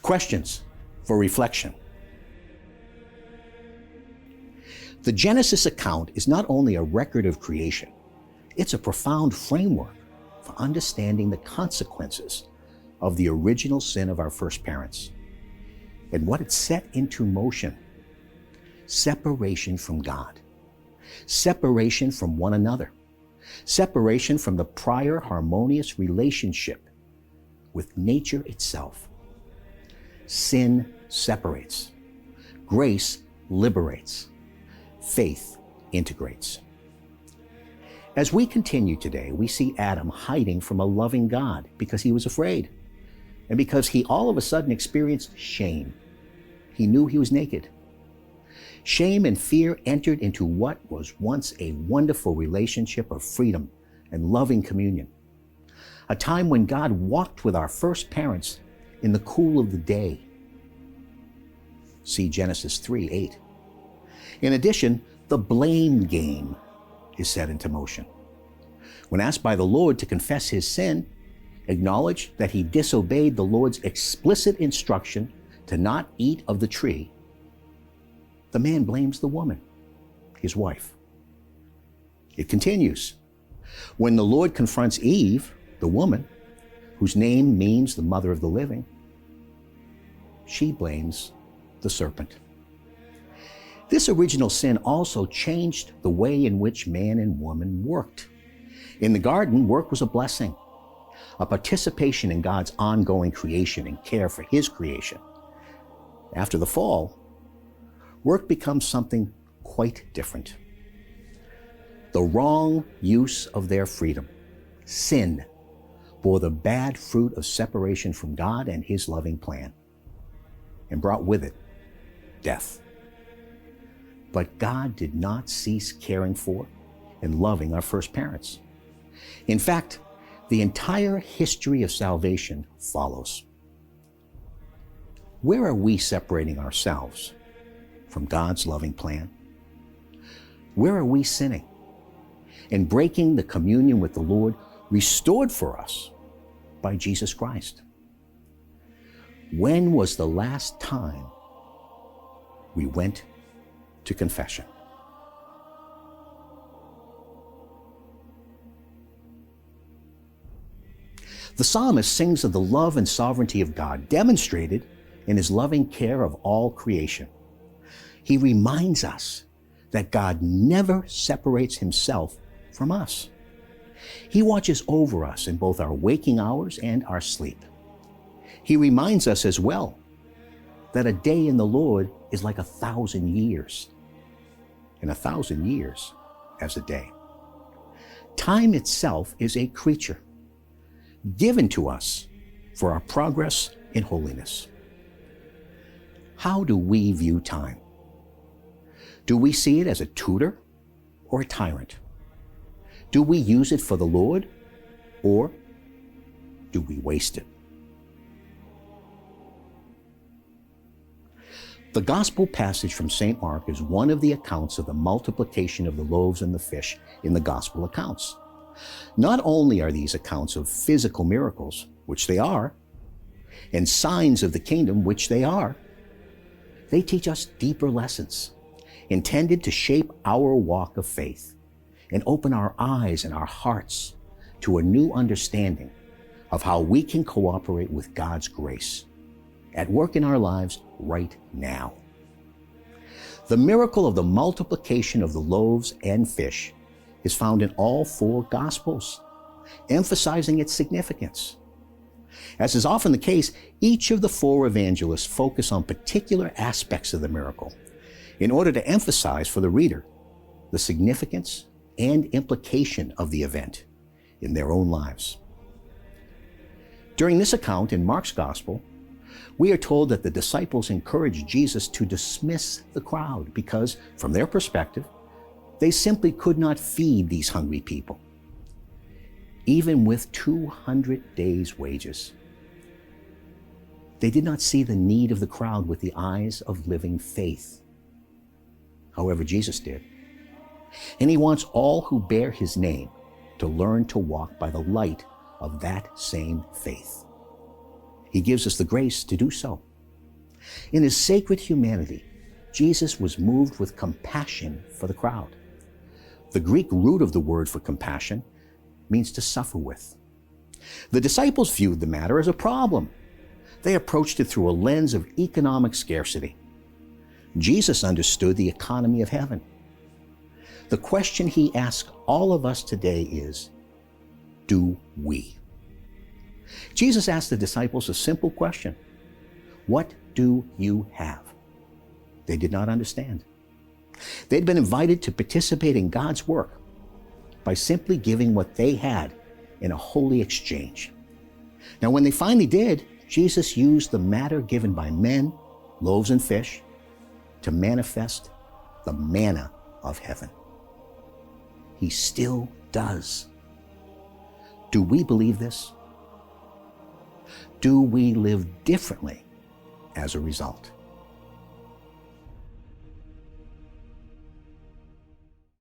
Questions for reflection. The Genesis account is not only a record of creation, it's a profound framework for understanding the consequences of the original sin of our first parents and what it set into motion. Separation from God, separation from one another, separation from the prior harmonious relationship with nature itself. Sin separates. Grace liberates. Faith integrates. As we continue today, we see Adam hiding from a loving God because he was afraid and because he all of a sudden experienced shame. He knew he was naked. Shame and fear entered into what was once a wonderful relationship of freedom and loving communion. A time when God walked with our first parents in the cool of the day. See Genesis 3:8. In addition, the blame game is set into motion. When asked by the Lord to confess his sin, acknowledge that he disobeyed the Lord's explicit instruction to not eat of the tree, the man blames the woman, his wife. It continues. When the Lord confronts Eve, the woman, whose name means the mother of the living, she blames the serpent. This original sin also changed the way in which man and woman worked. In the garden, work was a blessing, a participation in God's ongoing creation and care for his creation. After the fall, work becomes something quite different. The wrong use of their freedom, sin, bore the bad fruit of separation from God and his loving plan, and brought with it death. But God did not cease caring for and loving our first parents. In fact, the entire history of salvation follows. Where are we separating ourselves from God's loving plan? Where are we sinning and breaking the communion with the Lord restored for us by Jesus Christ? When was the last time we went to confession? The psalmist sings of the love and sovereignty of God demonstrated in his loving care of all creation. He reminds us that God never separates himself from us. He watches over us in both our waking hours and our sleep. He reminds us as well that a day in the Lord is like 1,000 years, and 1,000 years as a day. Time itself is a creature given to us for our progress in holiness. How do we view time? Do we see it as a tutor or a tyrant? Do we use it for the Lord, or do we waste it? The gospel passage from St. Mark is one of the accounts of the multiplication of the loaves and the fish in the gospel accounts. Not only are these accounts of physical miracles, which they are, and signs of the kingdom, which they are, they teach us deeper lessons intended to shape our walk of faith and open our eyes and our hearts to a new understanding of how we can cooperate with God's grace at work in our lives right now. The miracle of the multiplication of the loaves and fish is found in all four Gospels, emphasizing its significance. As is often the case, each of the four evangelists focus on particular aspects of the miracle in order to emphasize for the reader the significance and implication of the event in their own lives. During this account in Mark's Gospel, we are told that the disciples encouraged Jesus to dismiss the crowd because, from their perspective, they simply could not feed these hungry people, even with 200 days' wages. They did not see the need of the crowd with the eyes of living faith. However, Jesus did. And he wants all who bear his name to learn to walk by the light of that same faith. He gives us the grace to do so In his sacred humanity, Jesus was moved with compassion for the crowd. The Greek root of the word for compassion means to suffer with. The disciples viewed the matter as a problem. They approached it through a lens of economic scarcity. Jesus understood the economy of heaven. The question he asks all of us today is, do we? Jesus asked the disciples a simple question. What do you have? They did not understand. They'd been invited to participate in God's work by simply giving what they had in a holy exchange. Now, when they finally did, Jesus used the matter given by men, loaves and fish, to manifest the manna of heaven. He still does. Do we believe this? Do we live differently as a result?